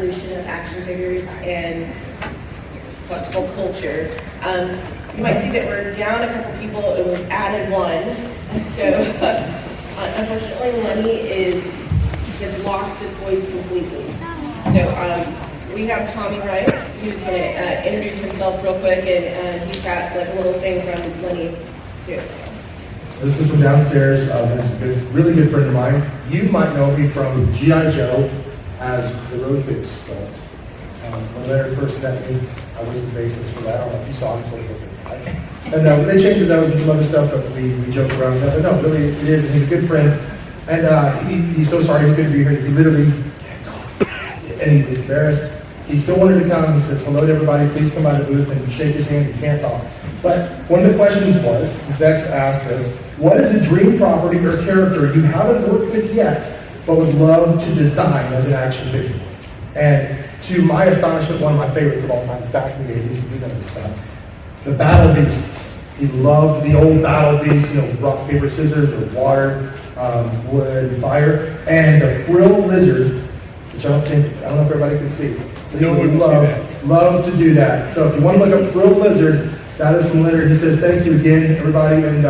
evolution of action figures and collectible culture. You might see that we're down a couple people and we've added one. So unfortunately, Lenny has lost his voice completely. So we have Tommy Rice, who's going to introduce himself real quick, and he's got like a little thing from Lenny too. So this is from downstairs. There's a really good friend of mine. You might know me from G.I. Joe as the Road Big sculpt. When Larry first met me, I was the basis for that. I don't know if you saw it, so it looked like. And they changed those and some other stuff, but we joked around with that. But no, really, it is. He's a good friend. And he's so sorry he couldn't be here. He literally can't talk. And he was embarrassed. He still wanted to come. He says, hello to everybody. Please come by the booth and shake his hand. He can't talk. But one of the questions was, Bex asked us, what is a dream property or character you haven't worked with yet, but would love to design as an action figure? And to my astonishment, one of my favorites of all time, back in the 80s, you know this stuff, the Battle Beasts. He loved the old Battle Beasts, rock, paper, scissors, or water, wood, fire, and the Frill Lizard, which I don't know if everybody can see. But he would love to do that. So if you want to look up Frill Lizard, that is from Leonard. He says, thank you again, everybody, and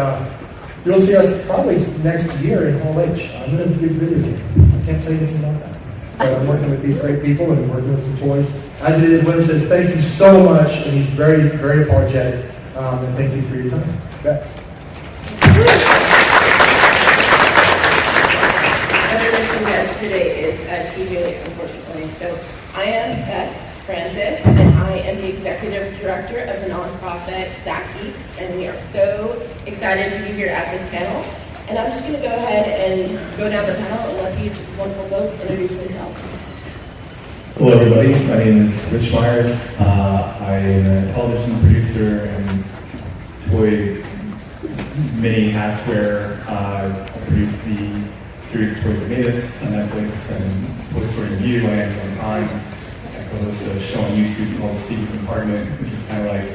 you'll see us probably next year in Hall H. I'm going to do a video game. I can't tell you anything about that. But I'm working with these great people and working with some toys. As it is, Leonard says, thank you so much, and he's very, very apologetic. And thank you for your time. Bex. Our mission guest today is TJ, unfortunately. So I am Bex Francis, and I am the executive director of the nonprofit SacGeeks, and we are so excited to be here at this panel. And I'm just going to go ahead and go down the panel and let these wonderful folks introduce themselves. Hello everybody, my name is Rich Meyer. I am a television producer and toy mini hats I produced the series Toys That Made Us on Netflix and Toy Story Review on Amazon Prime. I co-host a show on YouTube called Secret Compartment, which is kind of like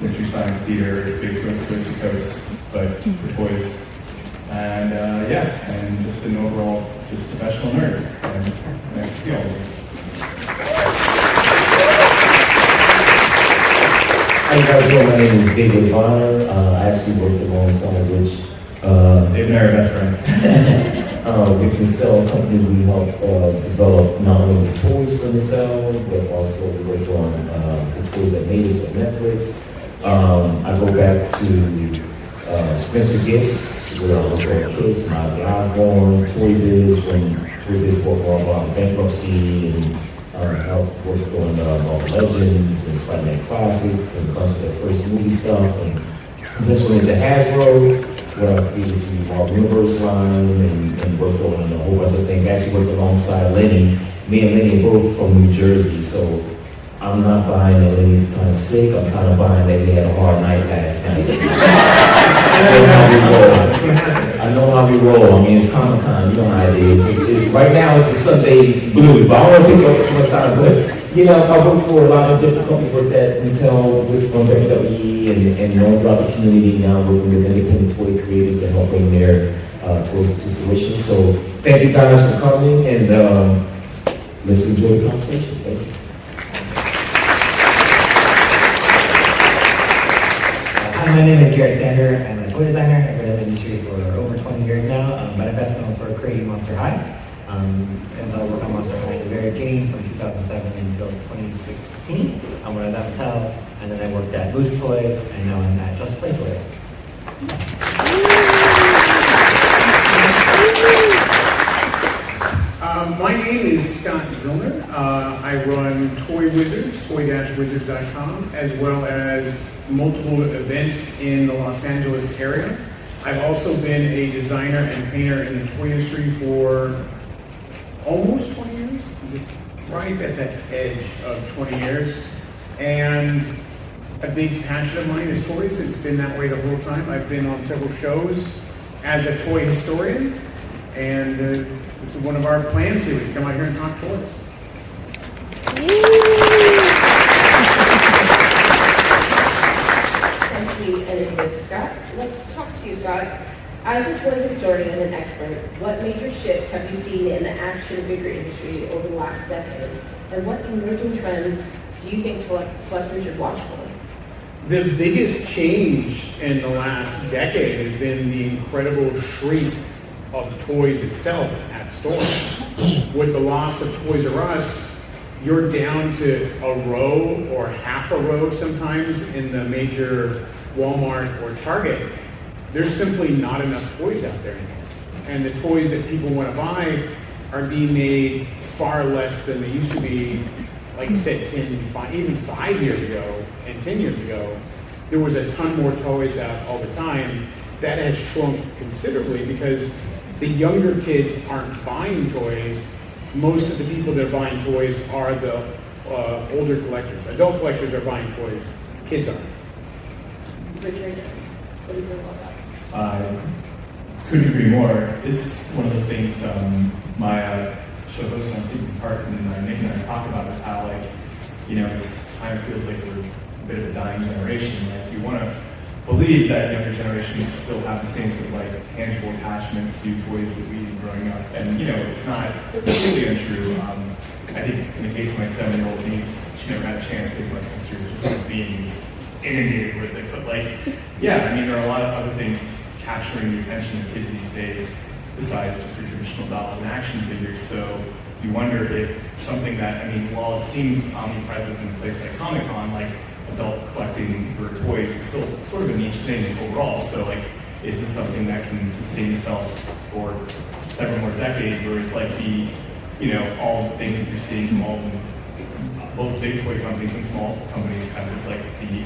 Mystery Science Theater, Space Coast to Coast, but for toys. And and just an overall just professional nerd. And nice to see all of you. Hi guys, my name is David Bonner. I actually work alongside Rich. David and I are best friends. We can sell companies. We help develop not only the toys for the sale, but also we work on the Toys That Made Us on Netflix. I go back to Spencer Gifts, where I work on kids, Mattel and Hasbro, Toy Biz, when Toy Biz worked on bankruptcy and help work on Marvel Legends and Spider-Man Classics and a bunch of their first movie stuff. And eventually into Hasbro, where I created the Marvel Universe line and worked on a whole bunch of things. Actually worked alongside Lenny. Me and Lenny are both from New Jersey, so I'm not buying that Lenny's kind of sick. I'm kind of buying that he had a hard night last night. I know how we roll. I mean, it's Comic-Con. You know how it is. Right now, it's the Sunday blues. But I don't want to take up too much time. But, I work for a lot of different companies. Worked at Mattel, with WWE, and throughout the community now, working with independent toy creators to help bring their toys to fruition. So, thank you guys for coming, and let's enjoy the conversation. Thank you. Hi, my name is Garrett Sander. I'm a toy designer. I've been in the industry for over 20 years now, but I'm best known for creating Monster High. And I worked on Monster High at the very beginning from 2007 until 2016. When I was at Mattel, and then I worked at Boost Toys, and now I'm at Just Play Toys. My name is Scott Zillner. I run Toy Wizards, toy-wizards.com, as well as multiple events in the Los Angeles area. I've also been a designer and painter in the toy industry for almost 20 years, right at that edge of 20 years. And a big passion of mine is toys. It's been that way the whole time. I've been on several shows as a toy historian, and this is one of our plans here, to come out here and talk toys. Since we ended with Scott, let's talk to you, Scott. As a toy historian and expert, what major shifts have you seen in the action figure industry over the last decade? And what emerging trends do you think collectors should watch for? The biggest change in the last decade has been the incredible shrink of toys itself at stores. With the loss of Toys R Us, you're down to a row or half a row sometimes in the major Walmart or Target. There's simply not enough toys out there anymore. And the toys that people want to buy are being made far less than they used to be. Like you said, even 5 years ago and 10 years ago, there was a ton more toys out all the time. That has shrunk considerably because the younger kids aren't buying toys. Most of the people that are buying toys are the older collectors. Adult collectors are buying toys, kids aren't. Richard, what do you think about that? Couldn't agree more. It's one of those things, my show host on Sleeping Park and Nick and I talk about is how, like, you know, it's kind of feels like we're a bit of a dying generation. Like, you want to believe that younger generations still have the same sort of like tangible attachment to toys that we did growing up. And, you know, it's not completely untrue. I think in the case of my 7-year-old niece, she never had a chance because my sister was just like being inundated with it. But like, yeah, I mean, there are a lot of other things capturing the attention of kids these days besides just your traditional dolls and action figures. So you wonder if something that, I mean, while it seems omnipresent in a place like Comic-Con, like adult collecting for toys is still sort of a niche thing overall. So like, is this something that can sustain itself for several more decades, or is like the, you know, all the things that you're seeing from all both big toy companies and small companies, kind of just like the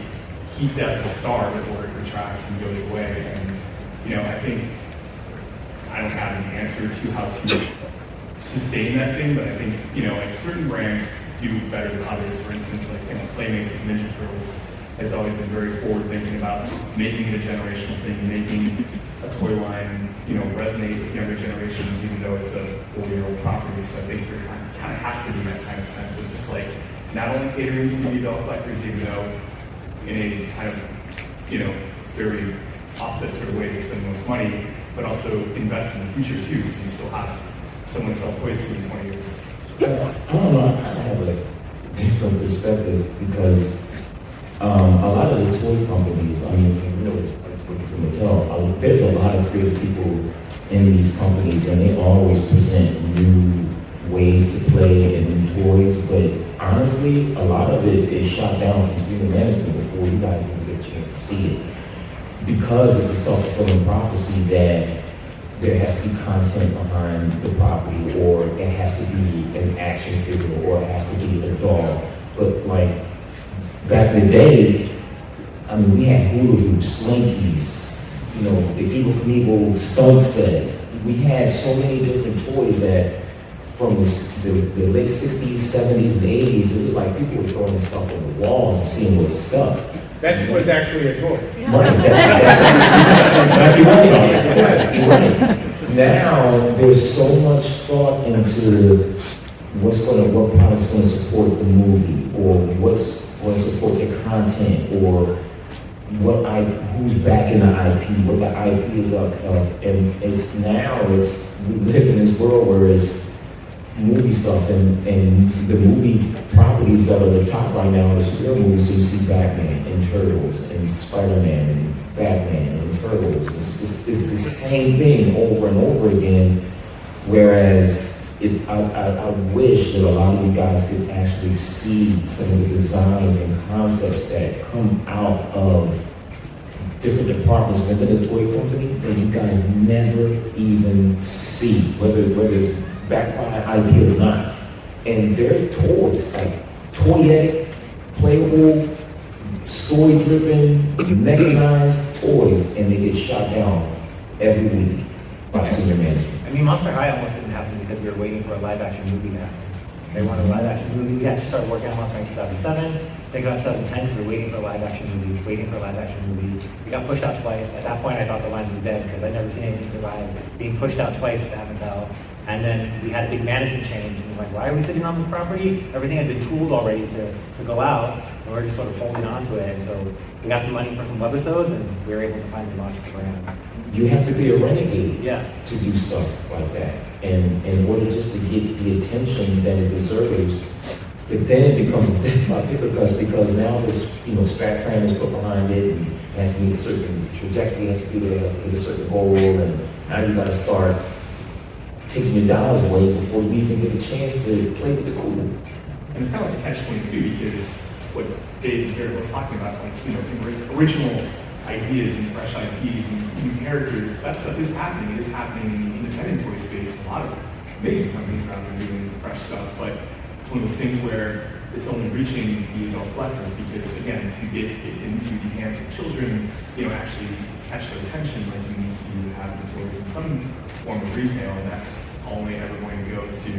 heat death of a star before it retracts and goes away? And, you know, I think I don't have an answer to how to sustain that thing, but I think, you know, like certain brands do better than others. For instance, like, you know, Playmates with Ninja Turtles has always been very forward-thinking about making it a generational thing, making a toy line, you know, resonate with younger generations, even though it's a 40-year-old property. So I think there kind of has to be that kind of sense of just like not only catering to the adult collectors, even though in a kind of, you know, very offset sort of way they spend the most money, but also invest in the future too, so you still have someone sell toys to you in 20 years. I don't know, I have a different perspective because a lot of the toy companies, I mean, you know, like from Mattel, there's a lot of creative people in these companies and they always present new ways to play and new toys, but honestly, a lot of it is shot down from senior management before you guys even get a chance to see it. Because it's a self-fulfilling prophecy that there has to be content behind the property, or it has to be an action figure, or it has to be a doll. But like back in the day, I mean, we had hula hoops, slinkies, you know, the Eagle Knievel stunt set. We had so many different toys that from the late 60s, 70s, and 80s, it was like people were throwing stuff on the walls and seeing what's stuff. That was actually a toy. Right, you're right. Now, there's so much thought into what product's going to support the movie, or what's going to support the content, or who's backing the IP, what the IP is up of. And we live in this world where it's movie stuff, and the movie properties that are at the top right now are the superhero movies. So you see Batman and Turtles and Spider-Man and Batman and Turtles. It's the same thing over and over again. Whereas I wish that a lot of you guys could actually see some of the designs and concepts that come out of different departments within the toy company that you guys never even see, whether it's backed by IP or not. And they're toys, like toyetic, playable, story-driven, mechanized toys, and they get shot down every week by senior management. I mean, Monster High almost didn't happen because we were waiting for a live-action movie to happen. They wanted a live-action movie. We actually started working on Monster High in 2007. They got 2010, so we were waiting for a live-action movie, We got pushed out twice. At that point, I thought the line was dead because I'd never seen anything survive being pushed out twice to Mattel. And then we had a big management change, and we're like, why are we sitting on this property? Everything had been tooled already to go out, and we're just sort of holding on to it. And so we got some money for some webisodes, and we were able to finally launch the brand. You have to be a renegade Yeah. to do stuff like that. And in order just to get the attention that it deserves, but then it becomes a thing about because now this, strat plan is put behind it, and it has to meet a certain trajectory, has to be there, has to hit a certain goal, and now you gotta start taking your dollars away before you even get a chance to play with the cool. And it's kind of like a catch-22 because what Dave and Garrett was talking about, original ideas and fresh IPs and new characters, that stuff is happening. It is happening in the independent toy space. A lot of amazing companies around there doing fresh stuff, but it's one of those things where it's only reaching the adult collectors because, again, to get it into the hands of children, actually catch their attention, like you need to have the toys in some form of retail, and that's only ever going to go to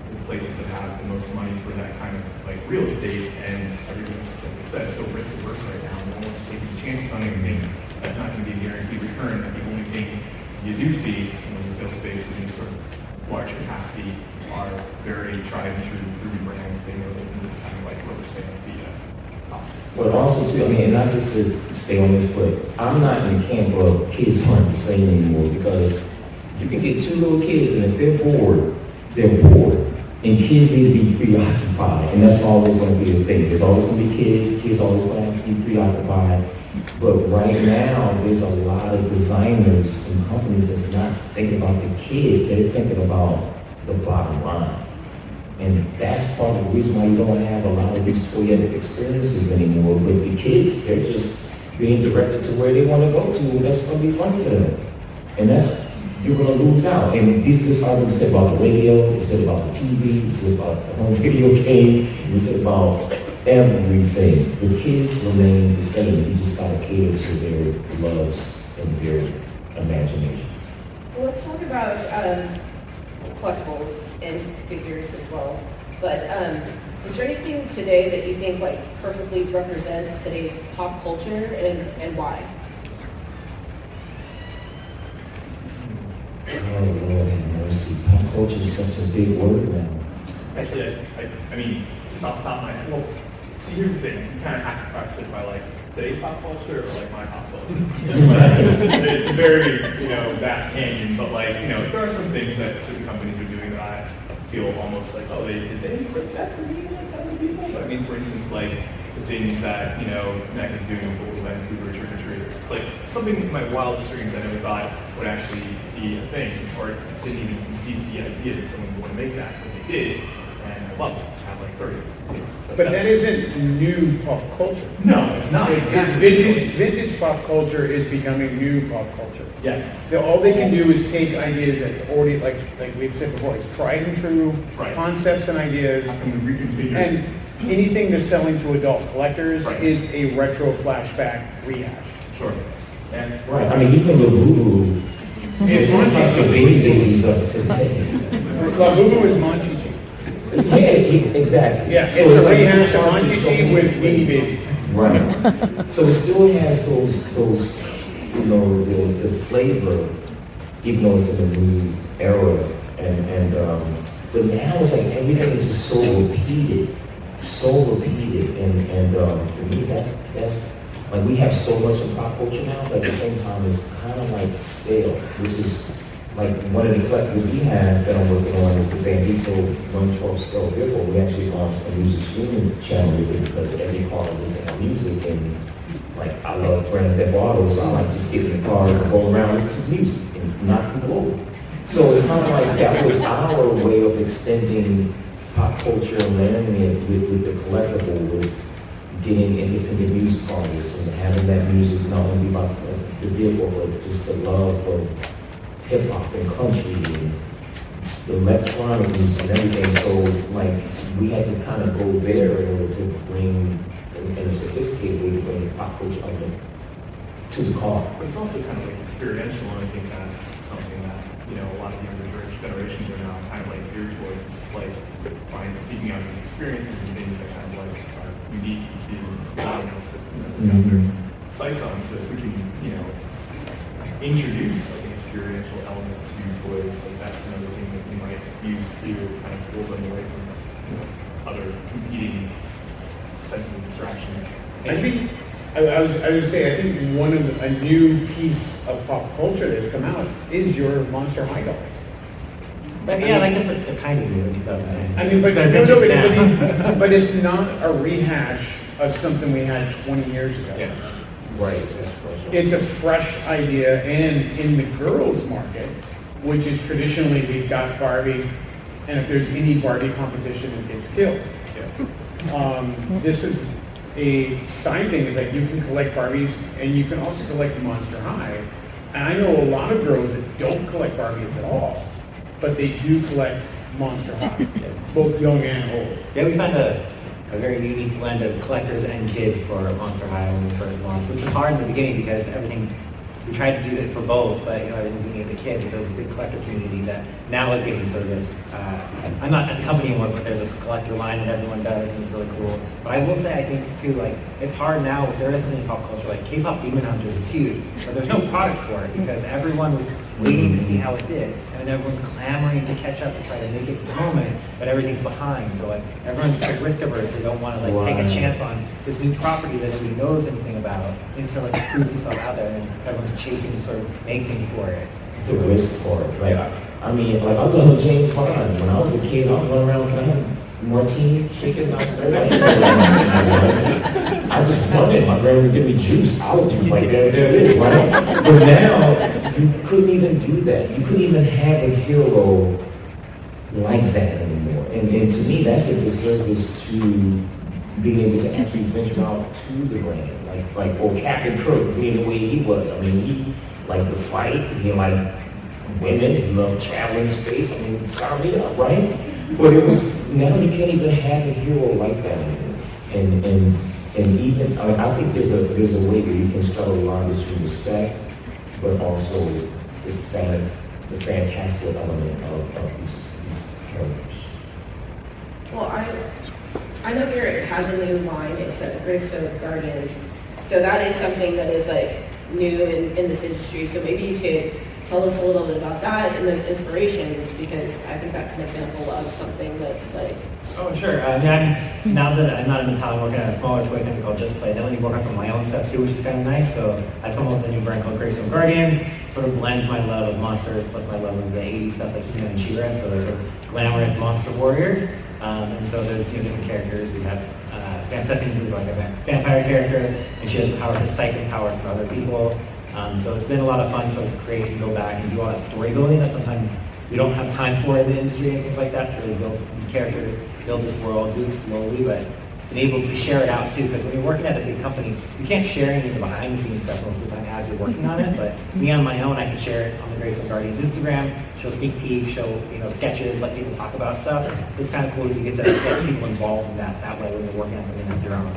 the places that have the most money for that kind of real estate, and everyone's, like I said, so risk averse right now. No one's taking chances on anything. That's not going to be a guaranteed return. The only thing you do see in the retail space is in sort of large capacity are very tried and true proven brands. They know they can just kind of overstay the process. But also too, and not just to stay on this, but I'm not in the camp of kids aren't the same anymore, because you can get two little kids and if they're bored, they're bored. And kids need to be preoccupied, and that's always going to be a thing. There's always going to be kids always going to be preoccupied. But right now, there's a lot of designers and companies that's not thinking about the kid, they're thinking about the bottom line. And that's part of the reason why you don't have a lot of these toyetic experiences anymore. But the kids, they're just being directed to where they want to go to, and that's going to be fun for them. And you're going to lose out. And these arguments said about the radio, they said about the TV, they said about the home video game, they said about everything. The kids remain the same. You just got to cater to their loves and their imagination. Well, let's talk about collectibles and figures as well. But is there anything today that you think perfectly represents today's pop culture and why? Oh, Lord have mercy. Pop culture is such a big word now. Actually, I mean, just off the top of my head, well, see, here's the thing. You kind of have to preface it by today's pop culture or my pop culture. It's a very, vast canyon, but there are some things that certain companies are doing that I feel almost did they create that for me other people? I mean, for instance, the things that, Mac is doing with Vancouver trick-or-treaters. It's something in my wildest dreams I never thought would actually be a thing, or didn't even conceive the idea that someone would want to make that, but they did, and I love it. I have 30. So But that isn't new pop culture. No, it's not. Vintage pop culture is becoming new pop culture. Yes. All they can do is take ideas that's already, like we've said before, it's tried and true concepts and ideas. How can we reconfigure? And anything they're selling to adult collectors Right. is a retro flashback rehash. Sure. And Right. I mean, even with Voodoo, it's like the baby babies of today. Labubu is Monchichi. Yeah, exactly. Yeah, So it's a like rehash of Monchichi Monchichi with Weenie Babies. Right. So it still has those the flavor, even though it's in a new era, but now it's like everything is just so repeated, and for me that's we have so much in pop culture now, but at the same time it's kind of stale, which is one of the collectibles we have that I'm working on is the Bandito 112 scale vehicle. We actually launched a music streaming channel with it because every car doesn't have music, and I love Grand Theft Auto, so I like just getting in the cars and go around listening to music and knock people over. So it's kind of that was our way of extending pop culture and layering it with the collectible, was getting independent music artists and having that music not only about the vehicle, but just the love of hip hop and country and the electronic music and everything. So we had to kind of go there in order to bring, in a sophisticated way, to bring pop culture element to the car. But it's also kind of experiential, and I think that's something that a lot of younger generations are now kind of geared towards. It's seeking out these experiences and things that kind of are unique to millennials that have their sights on. So if we can introduce experiential element to toys. Like that's another thing that we might use to kind of pull them away from this, other competing senses of distraction. I think, I was say, I think a new piece of pop culture that's come out is your Monster High dolls. But yeah, like that's a kind of new in 2009. I mean, but, They're no, vintage now. but it's not a rehash of something we had 20 years ago. Yeah. Right, it's fresh. It's a fresh idea, and in the girls' market, which is traditionally we've got Barbie, and if there's any Barbie competition, it gets killed. This is a side thing, is that you can collect Barbies, and you can also collect Monster High. And I know a lot of girls that don't collect Barbies at all, but they do collect Monster High, both young and old. Yeah, we found a very unique blend of collectors and kids for Monster High when we first launched, which was hard in the beginning because we tried to do it for both, but everything being the kids, there was a big collector community that now is getting service. I'm not at the company anymore, but there's this collector line that everyone does, and it's really cool. But I will say, I think too, like, it's hard now, if there is something in pop culture, like K-pop Demon Hunters is huge, but there's no product for it because everyone was waiting to see how it did, and everyone's clamoring to catch up to try to make it the moment, but everything's behind. So like everyone's like risk averse. They don't want to like take a chance on this new property that nobody knows anything about until it proves itself out there, and everyone's chasing sort of making for it. The risk part, right? I mean, like I love James Bond. When I was a kid, I was running around, can I have martini, shaking, I just wanted my grandma would give me juice. I would just like there it is, right? But now you couldn't even do that. You couldn't even have a hero like that anymore. And to me, that's a disservice to being able to actually venture out to the brand. Like Captain Kirk being the way he was. I mean, he liked to fight, he liked women, he loved traveling space. I mean, sign me up, right? But it was, now you can't even have a hero like that anymore. And even, I mean, I think there's a way where you can start a line that you respect, but also the fantastical element of these characters. Well, I know Garrett has a new line, it's a Gravestone Guardians. So that is something that is like new in this industry. So maybe you could tell us a little bit about that and those inspirations, because I think that's an example of something that's like... Oh, sure. Now that I'm not in Mattel, I'm working at a smaller toy company called Just Play. I only work on some of my own stuff too, which is kind of nice. So I come up with a new brand called Gravestone Guardians. Sort of blends my love of monsters plus my love of the 80s stuff like He-Man and She-Ra. So they're glamorous monster warriors. And so there's different characters. We have Stephanie, who's like a vampire character, and she has the power to siphon powers from other people. So it's been a lot of fun to create and go back and do all that story building that sometimes we don't have time for in the industry and things like that. So really build these characters, build this world, do it slowly, but been able to share it out too. Because when you're working at a big company, you can't share any of the behind the scenes stuff most of the time as you're working on it. But me on my own, I can share it on the Gravestone Guardians Instagram, show sneak peek, show sketches, let people talk about stuff. It's kind of cool that you get to get people involved in that way when you're working on something that's your own.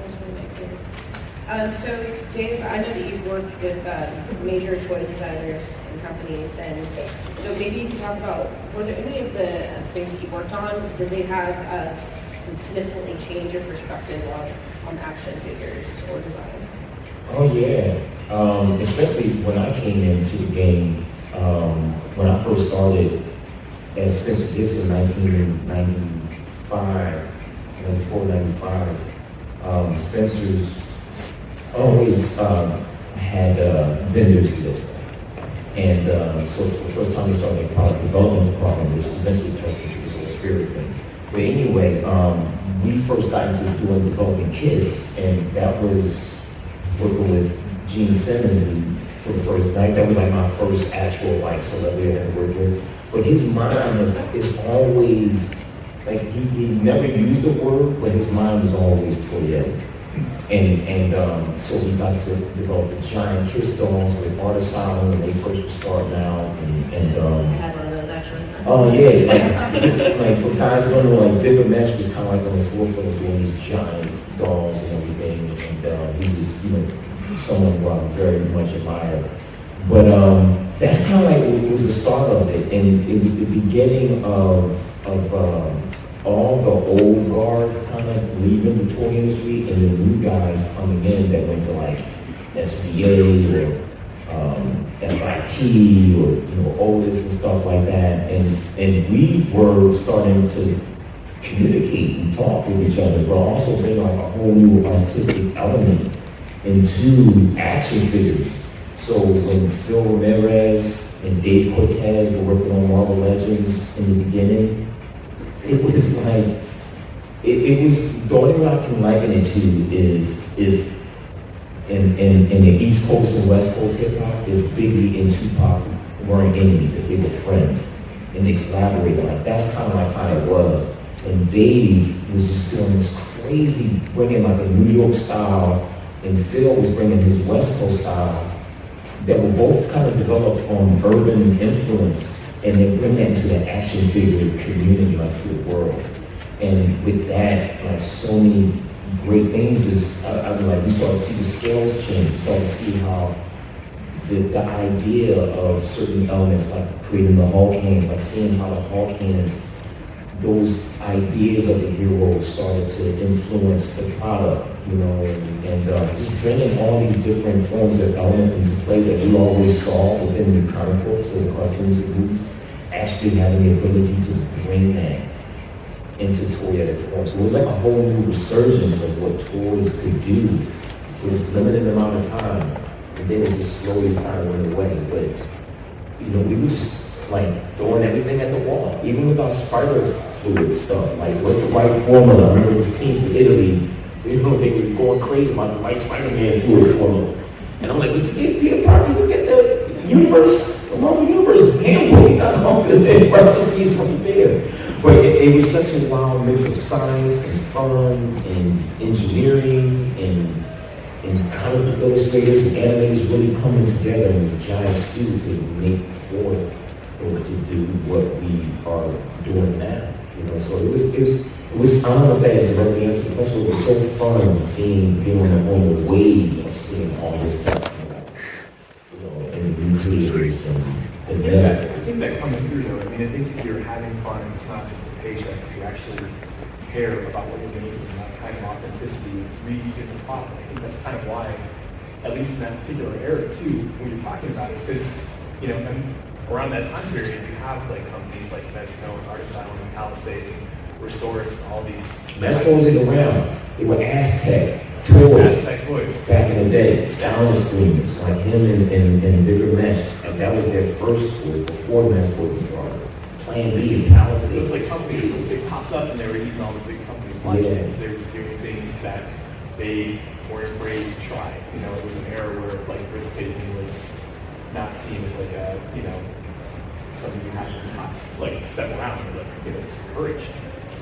That's really exciting. So Dave, I know that you've worked with major toy designers and companies, and so maybe you can talk about, were there any of the things that you worked on, did they have significantly change your perspective on action figures or design? Oh yeah, especially when I came into the game, when I first started at Spencer Gifts in 1995, 94, 95, Spencer's always had vendors to this. And so for the first time we started a product development department, which eventually turned into this whole spirit thing. But anyway, we first got into doing developing kits, and that was working with Gene Simmons for the first night. That was like my first actual celebrity I had worked with. But his mind is always, he never used the word, but his mind was always Toyota. And so we got to develop the giant Kiss dolls with Art Asylum when they first were starting out. I had one of those actually. Oh yeah, for guys who don't know, Digger Mesh was kind of like on the forefront of doing these giant dolls and everything. And he was, someone who I very much admired. But that's kind of it was the start of it, and it was the beginning of all the old guard kind of leaving the toy industry and the new guys coming in that went to SVA or FIT or Otis and stuff like that, and we were starting to communicate and talk with each other, but also bring like a whole new artistic element into action figures. So when Phil Ramirez and Dave Cortez were working on Marvel Legends in the beginning, it was like, it was, the only way I can liken it to is if in the East Coast and West Coast hip hop, if Biggie and Tupac weren't enemies, if they were friends, and they collaborated, like that's kind of like how it was. And Dave was just doing this crazy, bringing like a New York style, and Phil was bringing his West Coast style, that were both kind of developed from urban influence, and then bring that into the action figure community, like to the world. And with that, like so many great things is, I mean, like we started to see the scales change, we started to see how the idea of certain elements, like creating the Hulk hands, like seeing how the Hulk hands, those ideas of the hero started to influence the product, you know, and just bringing all these different forms of element into play that we always saw within the comic books or the cartoons and movies, actually having the ability to bring that into toyetic form. So it was like a whole new resurgence of what toys could do for this limited amount of time, and then it just slowly kind of went away. But you know, we were just like throwing everything at the wall, even with our spider fluid stuff. Like, what's the right formula? I remember this team from Italy, you know, they were going crazy about the right Spider-Man fluid formula. And I'm like, let's get Peter Parker to get the universe, the Marvel Universe handbook. I don't know, the recipes right there. But it was such a wild mix of science and fun and engineering and comic book illustrators and animators really coming together in this giant studio to make forth or to do what we are doing now. You know, so it was I don't know if that is the right answer, but it was so fun seeing, being on the wave of seeing all this stuff, you know, and new creators and Yeah, I think that comes through though. I mean, I think if you're having fun, it's not just a paycheck. If you actually care about what you're making, and that kind of authenticity reads in the product. I think that's kind of why, at least in that particular era too, when you're talking about it, is because, you know, and around that time period, you have like companies like Mezco and Art Asylum and Palisades and Resource and all these. Mezco wasn't around. They were Aztec toys. Aztec toys. Back in the day, sound screamers, like him and Bigger Mesh, and that was their first toy before Mezco was started. Plan B and Palisades. It was like companies, they popped up and they were eating all the big companies' licenses. They were just doing things that they weren't afraid to try. You know, it was an era where like risk taking was not seen as like a, you know, something you had to not like step around or like, you know, just encourage.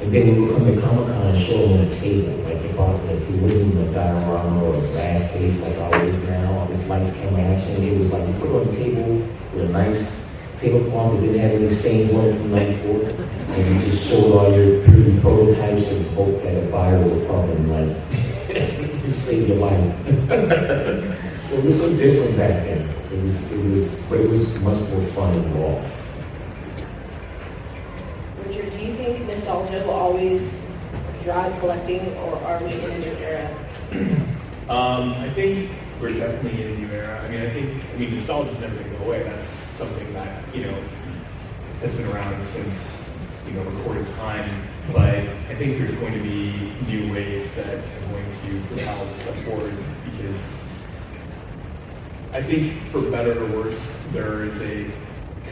And then we would come to Comic-Con and show them on the table, like they bought the table, it wasn't even a diorama or a glass case like ours now, with lights, camera, action. It was like you put it on the table with a nice tablecloth that didn't have any stains on it from '94, and you just showed all your pretty prototypes and hope that a buyer would come and like save your life. So it was so different back then. But it was much more fun and raw. Richard, do you think nostalgia will always drive collecting, or are we in a new era? I think we're definitely in a new era. I mean, nostalgia's never going to go away. That's something that, you know, has been around since, you know, recorded time. But I think there's going to be new ways that are going to propel this stuff forward, because I think, for better or worse, there is a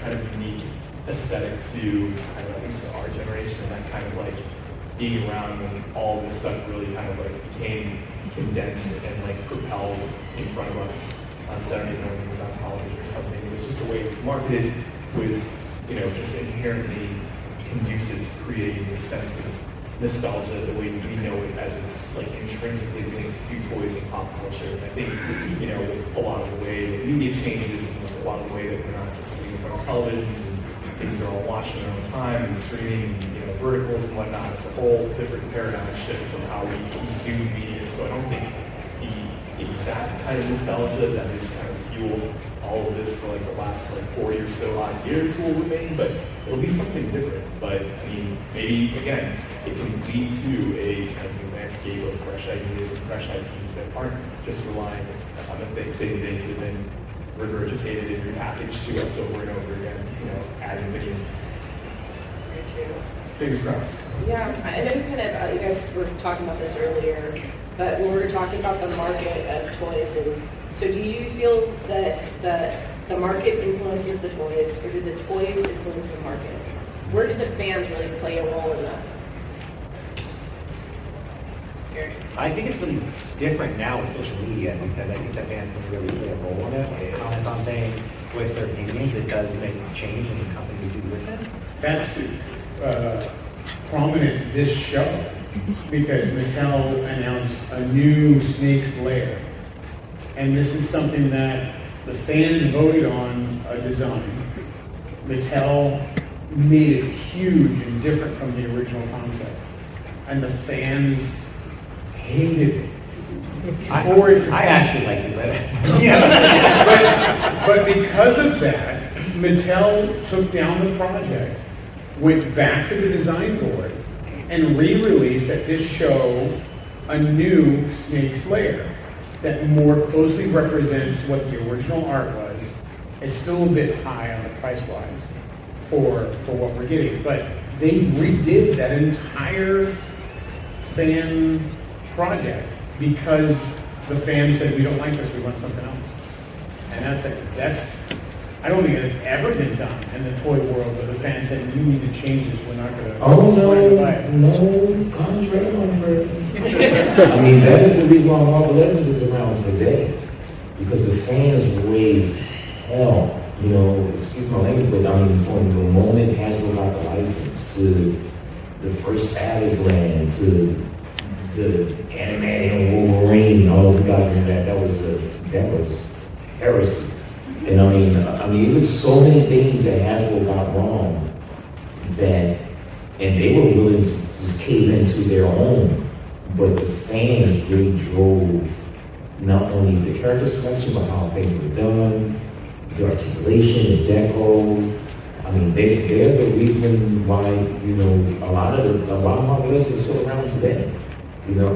kind of unique aesthetic to kind of, at least our generation, and that kind of like being around when all this stuff really kind of like became condensed and like propelled in front of us on Saturday mornings on television or something. It was just the way it was marketed, was, you know, just inherently conducive to creating this sense of nostalgia the way we know it, as it's like intrinsically linked to toys and pop culture. And I think, you know, with a lot of the way that media changes, and with a lot of the way that we're not just seeing in front of televisions and things are all watching their own time and streaming, and, you know, verticals and whatnot, it's a whole different paradigm shift from how we consume media. So I don't think the exact kind of nostalgia that has kind of fueled all of this for like the last like 40 or so odd years will remain, but it'll be something different. But I mean, maybe again, it can lead to a kind of new landscape of fresh ideas and fresh IPs that aren't just relying on the same things that have been regurgitated and repackaged to us over and over again, you know, adding video. Very true. Fingers crossed. Yeah, I know you kind of, you guys were talking about this earlier, but when we were talking about the market of toys, and so do you feel that the market influences the toys, or do the toys influence the market? Where do the fans really play a role in that? Garrett? I think it's really different now with social media because I think the fans can really play a role in it. They comment on things with their opinions. It does make change and the companies do listen. That's prominent this show because Mattel announced a new Snake's Lair. And this is something that the fans voted on a design. Mattel made it huge and different from the original concept. And the fans hated it. I actually like it better. Yeah, but because of that, Mattel took down the project, went back to the design board, and re-released at this show a new Snake's Lair that more closely represents what the original art was. It's still a bit high on the price-wise for what we're getting, but they redid that entire fan project because the fans said, we don't like this, we want something else. And that's I don't think it's ever been done in the toy world where the fans said, you need to change this, we're not gonna. Oh, no, buy it. no, contrary. I mean, that is the reason why Marvel Legends is around today. Because the fans raised hell, you know, excuse my language, but I mean, from the moment Hasbro got the license to the first Savage Land to the animated Wolverine, all of you guys remember that was heresy. And I mean, it was so many things that Hasbro got wrong that, and they were willing to just cave into their own, but the fans really drove not only the character selection, but how things were done, the articulation, the deco. I mean, they're the reason why, you know, a lot of Marvel Legends are still around today, you know,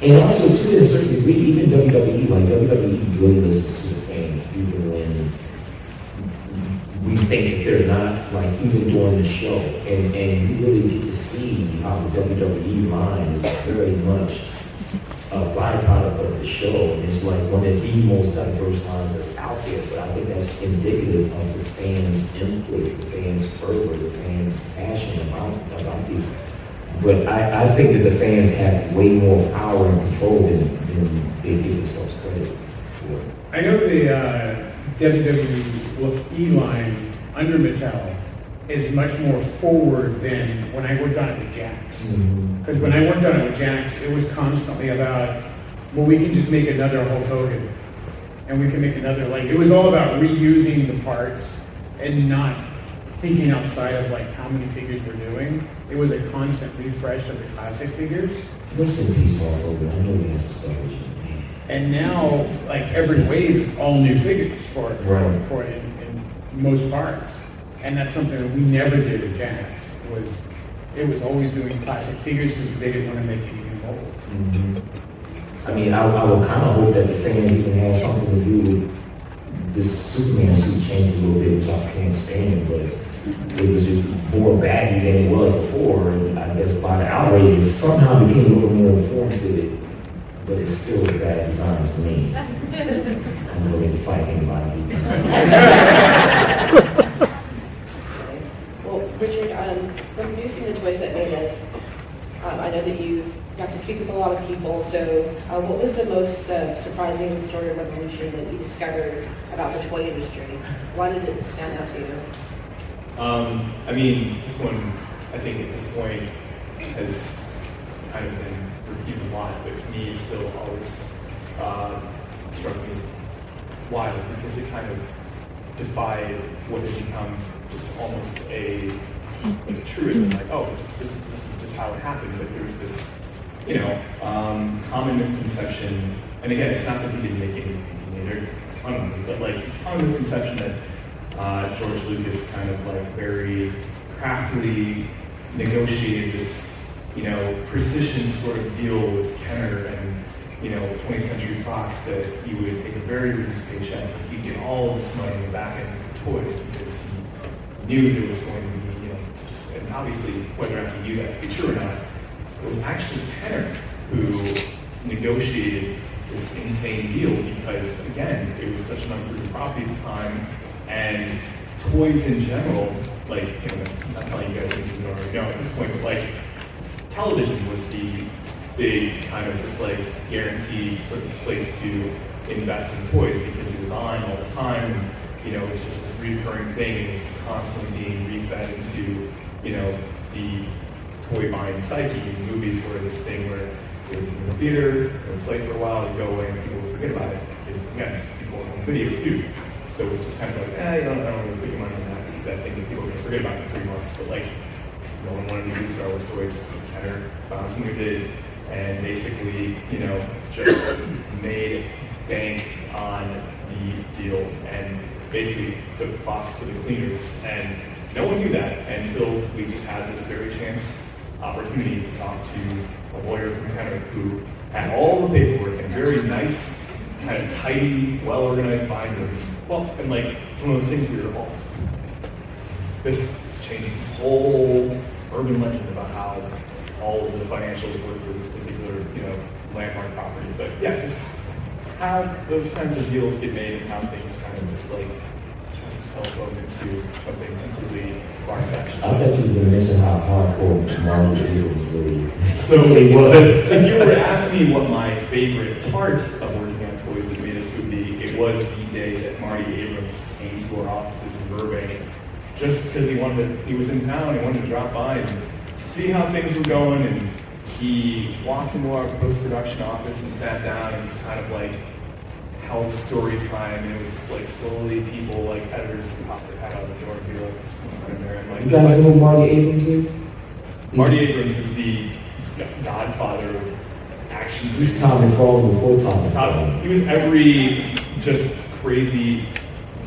and also too, to a certain degree, even WWE, like WWE really listens to the fans, even when we think that they're not, like, even during the show. And you really get to see how the WWE line is very much a byproduct of the show. It's like one of the most diverse lines that's out there, but I think that's indicative of the fans' input, the fans' fervor, the fans' passion about these. But I think that the fans have way more power and control than they give themselves credit for. I know the WWE line under Mattel is much more forward than when I worked on it with Jax. Because when I worked on it with Jax, it was constantly about, well, we can just make another Hulk Hogan. And we can make another, like, it was all about reusing the parts and not thinking outside of, like, how many figures we're doing. It was a constant refresh of the classic figures. Rest in peace, Hulk Hogan. I know we had some stuff with you. And now, like, every wave is all new figures for Right. in most parts. And that's something that we never did with Jax. It was always doing classic figures because they didn't want to make any new molds. I mean, I would kind of hope that the fans even had something to do with this Superman suit change a little bit, which I can't stand, but it was just more baggy than it was before. And I guess by the outrage, it somehow became a little more form-fitted, but it still was bad design to me. I'm going to fight anybody. Well, Richard, from producing the toys that made us, I know that you got to speak with a lot of people, so what was the most surprising story or revolution that you discovered about the toy industry? Why did it stand out to you? I mean, this one, I think at this point, has kind of been repeated a lot, but to me, it's still always struck me as wild because it kind of defied what has become just almost a truism, like, oh, this is just how it happened, but there was this, you know, common misconception, and again, it's not that he didn't make anything later, but like, it's a common misconception that George Lucas kind of like very craftily negotiated this, you know, precision sort of deal with Kenner and 20th Century Fox that he would take a very reduced paycheck and he'd get all of this money back in toys because he knew there was going to be, it's just, and obviously whether or not he knew that to be true or not, it was actually Kenner who negotiated this insane deal because, again, it was such an unproven property at the time, and toys in general, like, I'm not telling you guys anything you already know at this point, but like, television was the big kind of just like guaranteed sort of place to invest in toys because it was on all the time, and it's just this recurring thing, and it was just constantly being refed into, the toy buying psyche. And movies were this thing where they would be in the theater, they would play for a while, they'd go away, and people would forget about it. Because again, it's people on video too. So it was just kind of like, I don't really put your money on that thing that people are going to forget about in 3 months. But like, no one wanted to do Star Wars toys. Kenner found something they did, and basically, just made bank on the deal, and basically took Fox to the cleaners. And no one knew that until we just had this very chance opportunity to talk to a lawyer from Kenner who had all the paperwork and very nice, kind of tidy, well-organized binders. Well, and like, it's one of those things where you're lost. This changes this whole urban legend about how all of the financials work for this particular, landmark property. But yeah, just have those kinds of deals get made and have things kind of just like telephone into something completely far-fetched. I bet you were going to mention how hardcore Marvel was really. So it was. If you were to ask me what my favorite part of working on Toys That Made Us would be, it was the day that Marty Abrams came to our offices in Burbank, just because he was in town, he wanted to drop by and see how things were going, and he walked into our post-production office and sat down and just kind of like held story time, and it was just like slowly people, like editors, would pop their head out the door and be like, what's going on in there? And like, You guys know who Marty Abrams is? Marty Abrams is the godfather of action. He was Tommy Fall before Tommy Fall. He was every just crazy,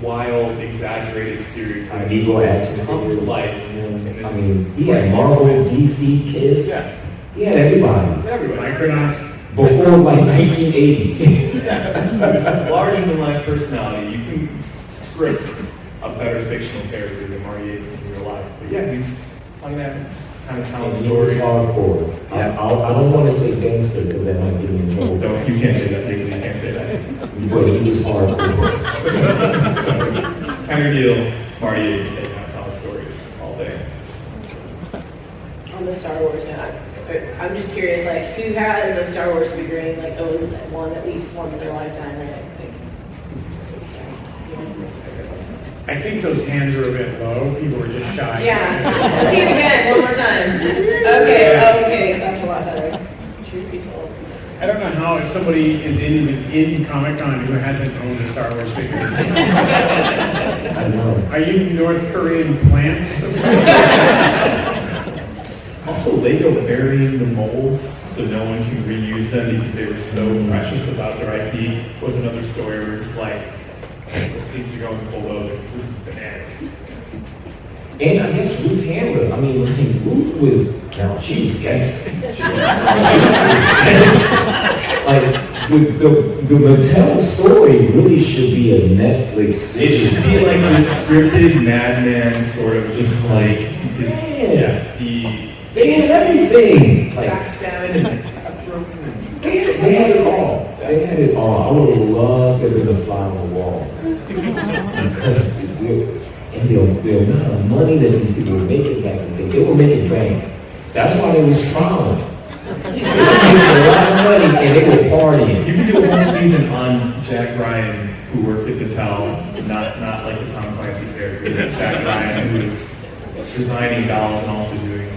wild, exaggerated stereotype. Ego action come to figures. life in this. He had Marvel, DC, Kiss. Yeah. He had everybody. Everybody. Micronauts. Before like 1980. It was this larger-than-life personality. You can script a better fictional character than Marty Abrams in real life. But yeah, he's on that just kind of telling He was stories. hardcore. Yeah. I don't want to say gangster because that might get me in trouble. No, you can't say that. You can't say that. But he was hardcore. So, kind of deal. Marty Abrams taking out telling stories all day. On the Star Wars now, I'm just curious, like, who has a Star Wars figurine, like, owned one at least once in their lifetime, right? I think those hands are a bit low. People are just shy. Yeah, let's see it again, one more time. Okay, that's a lot better. Truth be told. I don't know how somebody is in Comic-Con who hasn't owned a Star Wars figure. I know. Are you North Korean plants? Also, Lego burying the molds so no one can reuse them because they were so precious about their IP was another story where it's like, hey, this needs to go in the full load because this is bananas. And I guess Ruth Handler, Ruth was, now she was gangster. The Mattel story really should be a Netflix It series. should be like this scripted madman sort of just like, They had everything. Like, backstabbing and broken. they had it all. They had it all. I would have loved to have been a fly on the wall. Because the amount of money that these people were making back in the day, they were making bank. That's why they were smiling. They were making a lot of money and they were partying. You can do a whole season on Jack Ryan, who worked at Mattel, not like the Tom Clancy character, but Jack Ryan, who was designing dolls and also doing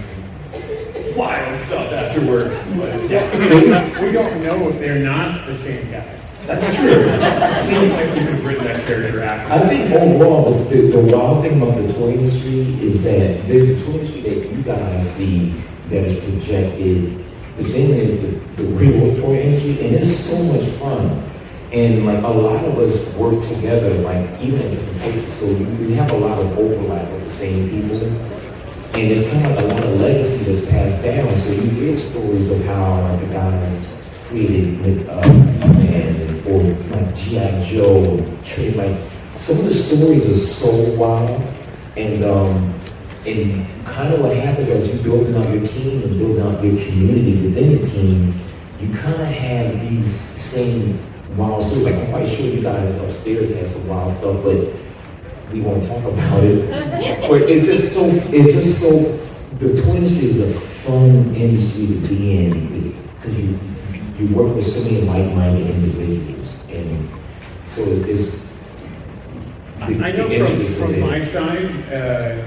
wild stuff after work. But yeah, We don't know if they're not the same guy. that's true. Tom Clancy could have written that character after. I think overall, the wild thing about the toy industry is that there's a toy industry that you guys see that is projected. The thing is the real toy industry, and it's so much fun. And like a lot of us work together, like even at different places, so we have a lot of overlap with the same people. And it's kind of like a lot of legacy that's passed down. So you hear stories of how like the guys created and or like G.I. Joe, like some of the stories are so wild, and kind of what happens as you building out your team and building out your community within the team, you kind of have these same wild stories. Like I'm quite sure you guys upstairs have some wild stuff, but we won't talk about it. But it's just so, the toy industry is a fun industry to be in because you work with so many like-minded individuals, and so it's. I know from my side,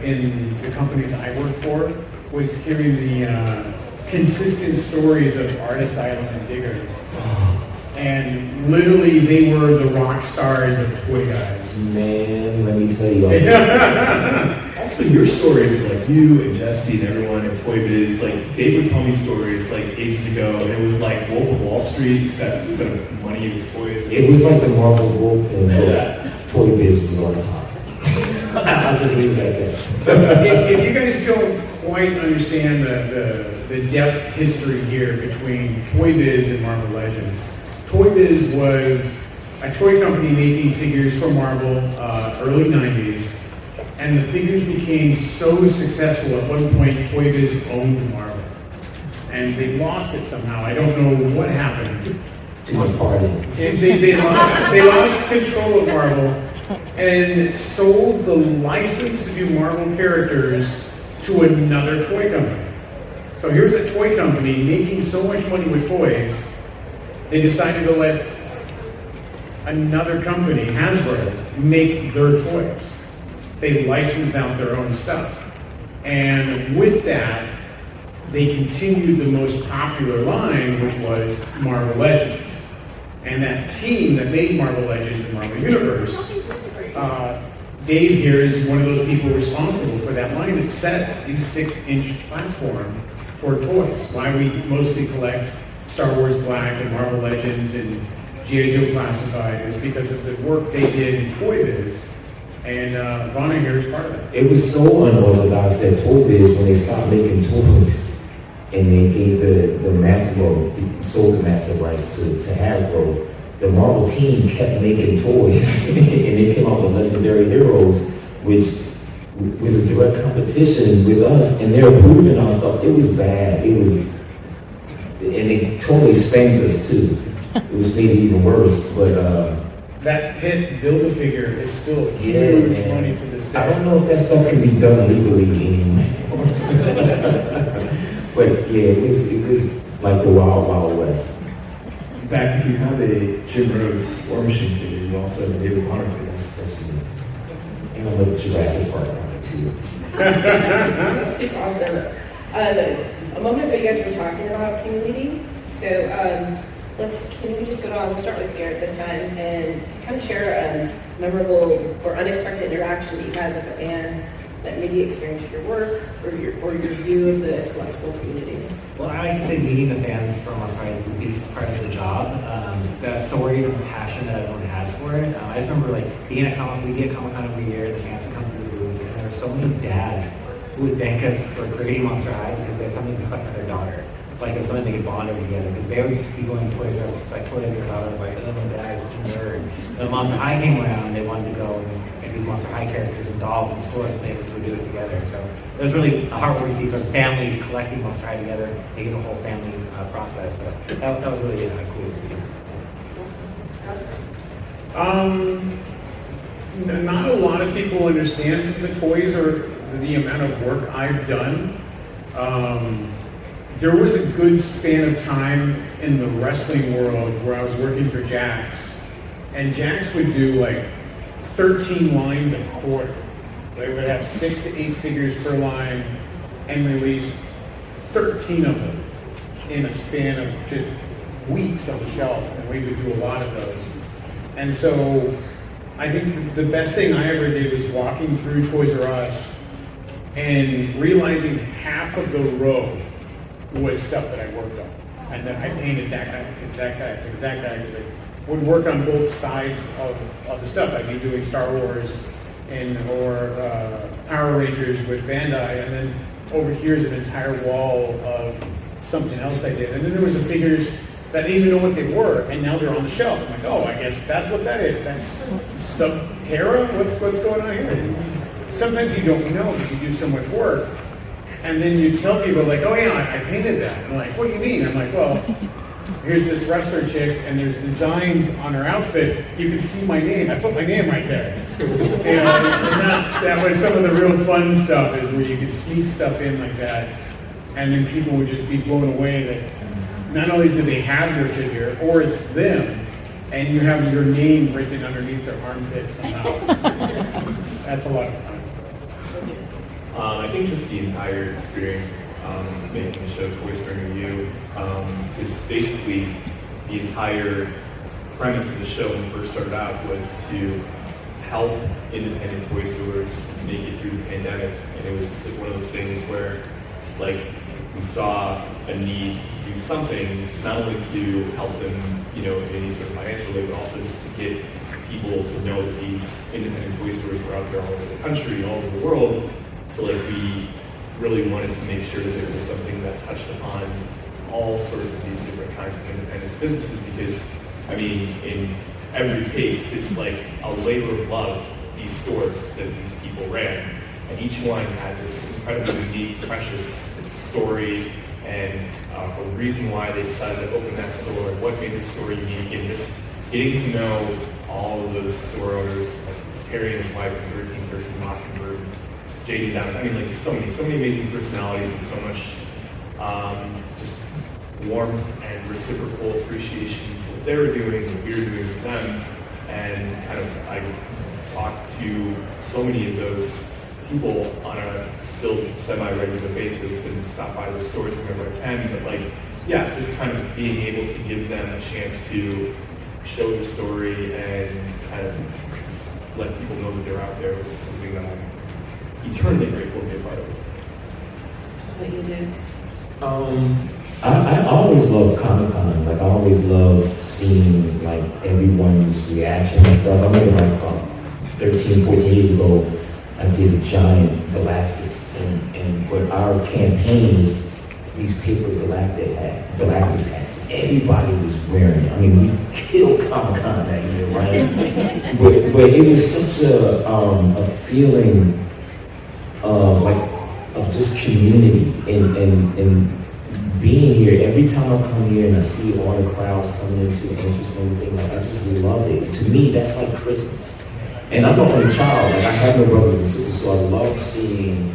in the companies I work for, was hearing the consistent stories of Artist Island and Digger. And literally, they were the rock stars of toy guys. Man, let me tell you. Also, your stories, like you and Jesse and everyone at Toy Biz, like they would tell me stories like ages ago, and it was like Wolf of Wall Street, except instead of money, it was toys. It was like the Marvel Wolf, and Toy Biz was on top. I'll just leave it at that. If you guys don't quite understand the depth history here between Toy Biz and Marvel Legends, Toy Biz was a toy company making figures for Marvel early 90s, and the figures became so successful at one point Toy Biz owned Marvel. And they lost it somehow. I don't know what happened. Too much party. And they lost control of Marvel and sold the license to do Marvel characters to another toy company. So here's a toy company making so much money with toys, they decided to let another company, Hasbro, make their toys. They licensed out their own stuff. And with that, they continued the most popular line, which was Marvel Legends. And that team that made Marvel Legends and Marvel Universe, Dave here is one of those people responsible for that line that set the 6-inch platform for toys. Why we mostly collect Star Wars Black and Marvel Legends and G.I. Joe Classified is because of the work they did in Toy Biz. And Vonna here is part of it. It was so unorthodox at Toy Biz when they stopped making toys and they gave the master, well, sold the master rights to Hasbro. The Marvel team kept making toys and they came out with Legendary Heroes, which was a direct competition with us, and they're approving our stuff. It was bad. It was, and they totally spanked us too. It was made even worse, but that hit Build-A-Figure is still huge money to this day. I don't know if that stuff can be done legally anymore. But yeah, it was like the Wild Wild West. In fact, if you have a Jim Rhodes War Machine figure, you also have a David Bonner figure. That's me. And I love Jurassic Park on it too. That's super awesome. A moment ago, you guys were talking about community. So can we just go on? We'll start with Garrett this time and kind of share a memorable or unexpected interaction that you had with a fan that maybe experienced your work or your view of the collectible community. Well, I like to say meeting the fans from outside is the biggest part of the job. The stories and the passion that everyone has for it. I just remember being at Comic-Con, we get Comic-Con every year, the fans would come through the booth, and there were so many dads who would thank us for creating Monster High because they had something to collect for their daughter. Like it's something they could bond over together because they would be going to Toys R Us, like toys their daughter was like, oh my dad, such a nerd. When Monster High came around, they wanted to go and do Monster High characters and dolls and stores, so they would do it together. So it was really heartwarming to see sort of families collecting Monster High together, making the whole family process. So that was really cool to see. Not a lot of people understand some of the toys or the amount of work I've done. There was a good span of time in the wrestling world where I was working for Jax, and Jax would do 13 lines a quarter. They would have 6 to 8 figures per line and release 13 of them in a span of just weeks on the shelf, and we would do a lot of those. And so I think the best thing I ever did was walking through Toys R Us and realizing half of the row was stuff that I worked on. And then I painted that guy, that guy, that guy, because I would work on both sides of the stuff. I'd be doing Star Wars or Power Rangers with Bandai, and then over here is an entire wall of something else I did. And then there was the figures that I didn't even know what they were, and now they're on the shelf. I'm like, oh, I guess that's what that is. That's Subterra? What's going on here? Sometimes you don't know because you do so much work, and then you tell people like, oh yeah, I painted that. And I'm like, what do you mean? I'm like, well, here's this wrestler chick, and there's designs on her outfit. You can see my name. I put my name right there. And that was some of the real fun stuff, is where you could sneak stuff in like that, and then people would just be blown away that not only do they have your figure, or it's them, and you have your name written underneath their armpit somehow. That's a lot of fun. I think just the entire experience making the show Toy Story Near You is basically the entire premise of the show when it first started out was to help independent toy stores make it through the pandemic. And it was just like one of those things where like we saw a need to do something, not only to help them, you know, in any sort of financial way, but also just to get people to know that these independent toy stores were out there all over the country, all over the world. So like we really wanted to make sure that there was something that touched upon all sorts of these different kinds of independent businesses, because I mean, in every case, it's like a labor of love, these stores that these people ran, and each one had this incredibly unique, precious story and a reason why they decided to open that store, and what made their store unique, and just getting to know all of those store owners, like Terry and his wife, 1313 Mockingbird, JD Down. I mean, like so many amazing personalities and so much just warmth and reciprocal appreciation for what they were doing, what we were doing with them, and kind of I talked to so many of those people on a still semi-regular basis and stop by their stores whenever I can, but like, yeah, just kind of being able to give them a chance to show their story and kind of let people know that they're out there was something that I'm eternally grateful to be a part of. What you do? I always love Comic-Con. Like, I always love seeing, like, everyone's reaction and stuff. I remember, like, 13, 14 years ago, I did a giant Galactus, and for our campaigns, these paper Galactus hats, everybody was wearing it. I mean, we killed Comic-Con that year, right? but it was such a feeling of just community and being here. Every time I come here and I see all the crowds coming into the entrance and everything, like, I just love it. To me, that's like Christmas. And I'm the only child, like I have no brothers and sisters, so I love seeing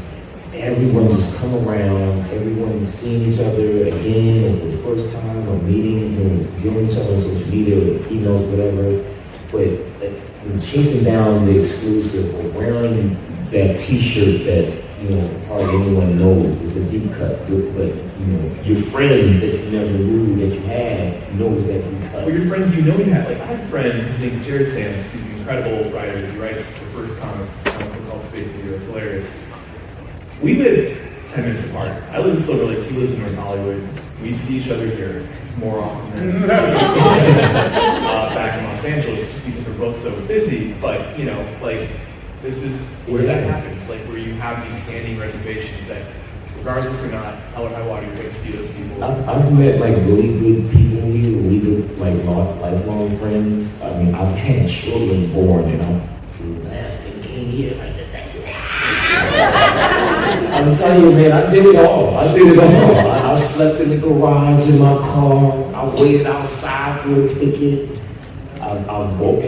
everyone just come around, everyone seeing each other again for the first time, or meeting and viewing each other on social media, emails, whatever. But chasing down the exclusive, or wearing that T-shirt that, you know, hardly anyone knows is a deep cut, but you know, your friends that you never knew that you had knows that deep cut. Well, your friends you know you have. Like, I have a friend, his name's Garrett Sander. He's an incredible writer. He writes the first comics called Space Video. It's hilarious. We live 10 minutes apart. I live in Silver Lake. He lives in North Hollywood. We see each other here more often than back in Los Angeles, just because we're both so busy. But, you know, like, this is where that happens, like where you have these standing reservations that, regardless or not, hell or high water, you're going to see those people. I've met like really good people here, really good like lifelong friends. I mean, I've had children born, and I'm the last thing came here like that. I'm telling you, man, I did it all. I slept in the garage in my car. I waited outside for a ticket. I woke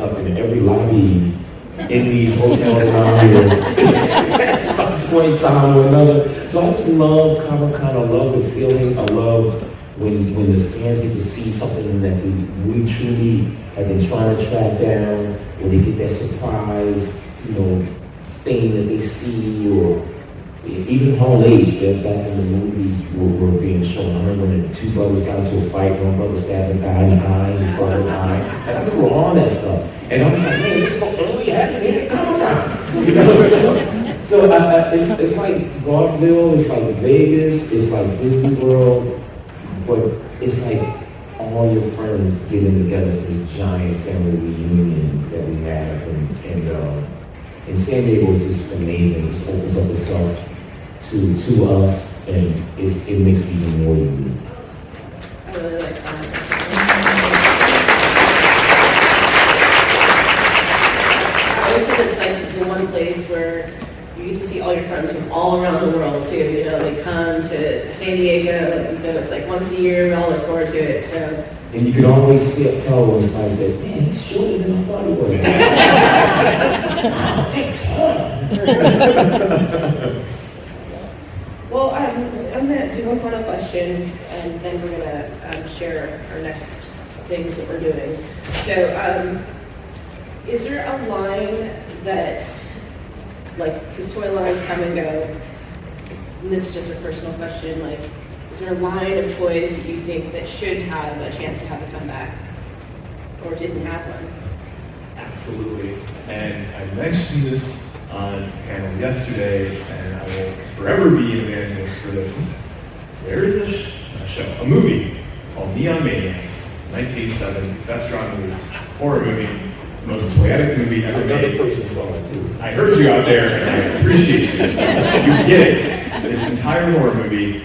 up in every lobby in these hotels around here at some point in time or another. So I just love Comic-Con. I love the feeling. I love when the fans get to see something that we truly have been trying to track down, when they get that surprise, you know, thing that they see, or even Hall H, back in the movies were being shown. I remember when the two brothers got into a fight, one brother stabbed a guy in the eye, his brother's eye, and I remember all that stuff. And I was like, man, this is what only happened here at Comic-Con. You know, so it's like Vaudeville, it's like Vegas, it's like Disney World, but it's like all your friends getting together for this giant family reunion that we have, and San Diego is just amazing. It just opens up itself to us, and it makes it even more unique. I they come to San Diego, and so it's like once a year, we all look forward to it, so. And you can always tell when somebody says, man, he's shorter than I thought he was. Well, I'm gonna do one final question, and then we're gonna share our next things that we're doing. So, is there a line that, like, because toy lines come and go, and this is just a personal question, like, is there a line of toys that you think that should have a chance to have a comeback, or didn't have one? Absolutely. And I mentioned this on a panel yesterday, and I will forever be an evangelist for this. There is a movie called Neon Maniacs, 1987, best drawn movies, horror movie, most poetic movie ever made. Another person saw it too. I heard you out there, and I appreciate you. You get it. This entire horror movie,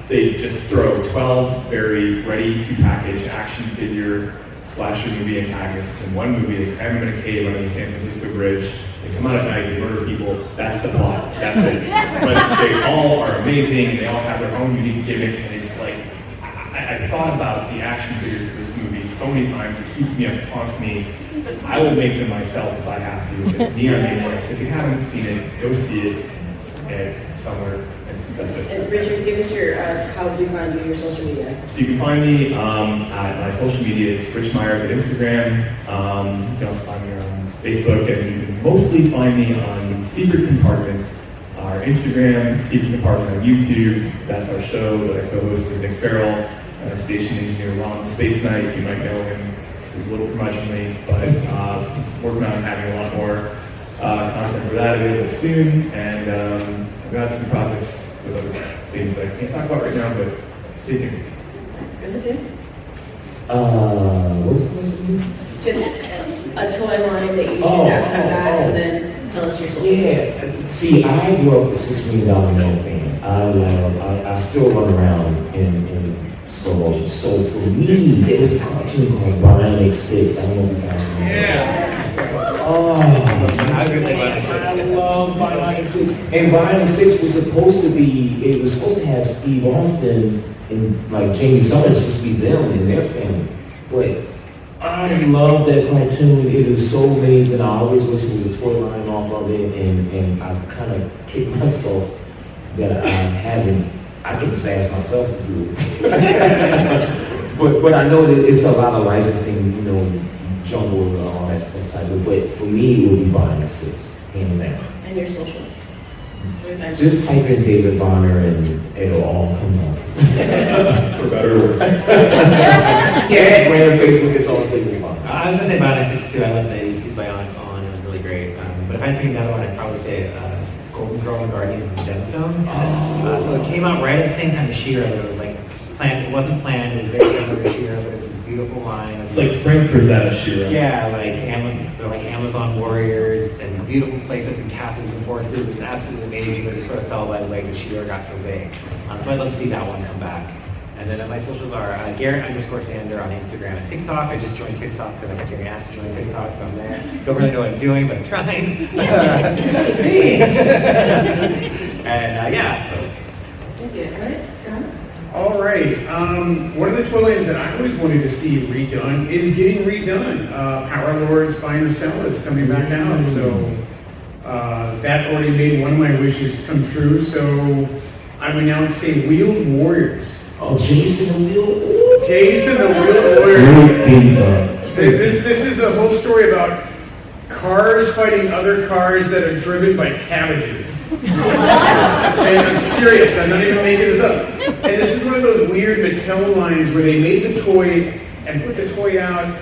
they just throw 12 very ready-to-package action figure slasher movie antagonists in one movie. They cram them in a cave under the San Francisco Bridge. They come out at night, they murder people. That's the plot. That's it. But they all are amazing. They all have their own unique gimmick, and it's like, I've thought about the action figures of this movie so many times. It keeps me up, taunts me. I will make them myself if I have to. Neon Maniacs. If you haven't seen it, go see it somewhere. That's it. And Richard, give us your, how do we find you, your social media? So you can find me at my social media. It's Rich Mayerik at Instagram. You can also find me on Facebook, and you can mostly find me on Secret Compartment, our Instagram, Secret Compartment on YouTube. That's our show that I co-host with Nick Farrell and our station engineer Ron Space Knight. You might know him. He's a little curmudgeonly, but working on having a lot more content for that available soon. And I've got some projects with other things that I can't talk about right now, but stay tuned. What was the question? Just a toy line that you should have come back, and then tell us your social media. Yeah. See, I grew up a $6 million Man fan. I still run around in slow motion. So for me, there was a cartoon called Bionic 6. I don't know if you guys remember. Yeah. Oh, I love Bionic 6. And Bionic 6 was supposed to have Steve Austin and like Jamie Summers supposed to be them and their family. But I love that cartoon. It is so amazing. I always wish there was a toy line off of it, and I kind of kicked myself that I haven't. I can just ask myself to do it. but I know that it's a lot of licensing, jungle and all that stuff type of. But for me, it would be Bionic 6, hands down. And your socials. Just type in David Bonner and it'll all come up. For better or worse. Yeah, Instagram, Facebook, it's all David Bonner. I was going to say Bionic 6 too. I love that you see Bionics on. It was really great. But if I think another one, I'd probably say Golden Girl and Guardians of the Gemstones. So it came out right at the same time as She-Ra. It was like planned. It wasn't planned. It was very similar to She-Ra, but it's a beautiful line. It's like Frank Frazetta She-Ra. Yeah, like Amazon warriors and beautiful places and castles and horses. It's absolutely amazing. But it sort of fell by the way that She-Ra got so big. So I'd love to see that one come back. And then my socials are Garrett_Sander on Instagram and TikTok. I just joined TikTok because I kept getting asked to join TikTok, so I'm there. Don't really know what I'm doing, but I'm trying. And yeah. So. Thank you. All right, Scott? Alrighty. One of the toy lines that I always wanted to see redone is getting redone. Power Lords Buy and Sell is coming back out, so that already made one of my wishes come true. So I would now say Wheeled Warriors. Oh, Jason the Wheel. Jason the Wheeled Warriors. This is a whole story about cars fighting other cars that are driven by cabbages. And I'm serious, I'm not even making this up. And this is one of those weird Mattel lines where they made the toy and put the toy out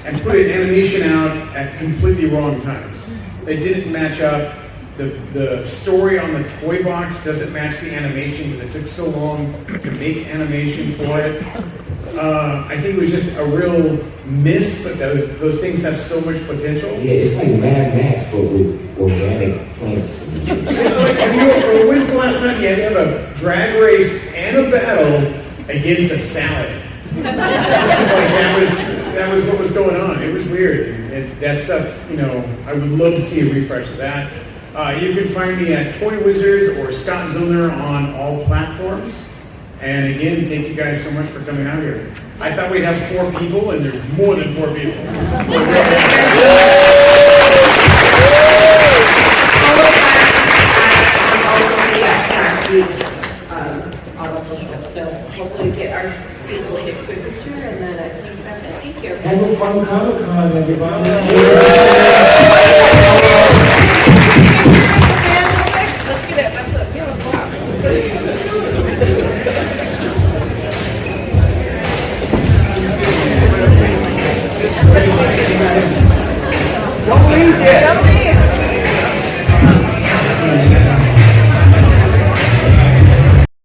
and put an animation out at completely wrong times. They didn't match up. The story on the toy box doesn't match the animation because it took so long to make animation for it. I think it was just a real miss, but those things have so much potential. Yeah, it's like Mad Max, but with organic plants. When's the last time you had to have a drag race and a battle against a salad? That was what was going on. It was weird. And that stuff, I would love to see a refresh of that. You can find me at Toy Wizards or Scott Zillner on all platforms. And again, thank you guys so much for coming out here. I thought we'd have 4 people, and there's more than 4 people. On the social, so hopefully we get our people to get quick picture, and then I think that's it. Thank you. Have a fun Comic-Con, everybody.